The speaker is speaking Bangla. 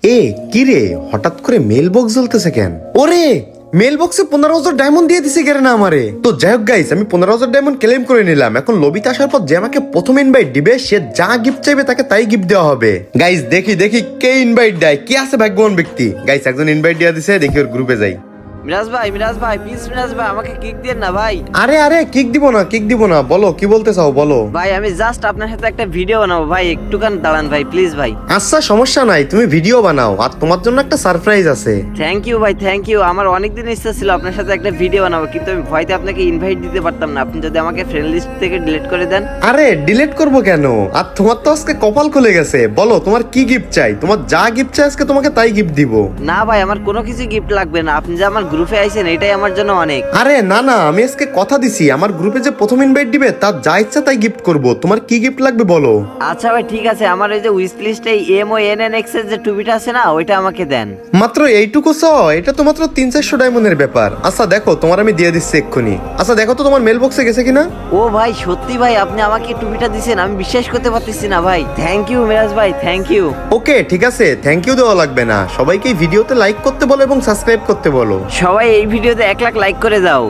এ কি রে, হঠাৎ করে মেল বক্স জ্বলতেছে কেন? ওরে মেল বক্সে 15,000 ডায়মন্ড দিয়ে দিছে কেন না আমারে? তো যাই হোক গাইস, আমি 15,000 ডায়মন্ড ক্লেম করে নিলাম। এখন লবিতে আসার পর যে আমাকে প্রথম ইনভাইট দিবে, সে যা গিফট চাইবে তাকে তাই গিফট দেওয়া হবে। গাইস দেখি দেখি কে ইনভাইট দেয়, কে আছে ভাগ্যবান ব্যক্তি। গাইস একজন ইনভাইট দিয়ে দিছে, দেখি ওর গ্রুপে যাই। মিরাজ ভাই প্লিজ মিরাজ ভাই আমাকে কিক দেন না ভাই। আরে আরে কিক দিব না, বলো কি বলতে চাও বলো। ভাই আমি জাস্ট আপনার সাথে একটা ভিডিও বানাবো ভাই, একটুখান দাঁড়ান ভাই প্লিজ ভাই। আচ্ছা সমস্যা নাই, তুমি ভিডিও বানাও, আর তোমার জন্য একটা সারপ্রাইজ আছে। থ্যাংক ইউ ভাই থ্যাংক ইউ। আমার অনেকদিন ইচ্ছা ছিল আপনার সাথে একটা ভিডিও বানাবো, কিন্তু আমি ভয়তে আপনাকে ইনভাইট দিতে পারতাম না। আপনি যদি আমাকে ফ্রেন্ড লিস্ট থেকে ডিলিট করে দেন। আরে ডিলিট করবো কেন? আর তোমার তো আজকে কপাল খুলে গেছে, বলো তোমার কি গিফট চাই? তোমার যা গিফট চাই আজকে তোমাকে তাই গিফট দিব। না ভাই আমার কোনো কিছু গিফট লাগবে না, আপনি যে আমার গ্রুপে আইছেন এটাই আমার জন্য অনেক। আরে না না, আমি আজকে কথা দিছি, আমার গ্রুপে যে প্রথম ইনভাইট দিবে তার যা ইচ্ছা তাই গিফট করব। তোমার কি গিফট লাগবে বলো। আচ্ছা ভাই ঠিক আছে, আমার ওই যে উইশ লিস্টে MONNX এর যে টুপিটা আছে না, ওইটা আমাকে দেন। মাত্র এইটুকু এটা তো মাত্র 300-400 ডায়মন্ডের ব্যাপার। আচ্ছা দেখো, তোমার আমি দিয়ে দিচ্ছি এক্ষুনি। আচ্ছা দেখো তো তোমার মেল বক্সে গেছে কিনা। ও ভাই সত্যি ভাই আপনি আমাকে টুপিটা দিছেন, আমি বিশ্বাস করতে পারতেছি না ভাই। থ্যাংক ইউ মিরাজ ভাই থ্যাংক ইউ। ওকে ঠিক আছে, থ্যাংক ইউ দেওয়া লাগবে না। সবাইকে এই ভিডিওতে লাইক করতে বলো এবং সাবস্ক্রাইব করতে বলো। সবাই এই ভিডিওতে 1 লাখ লাইক করে দাও।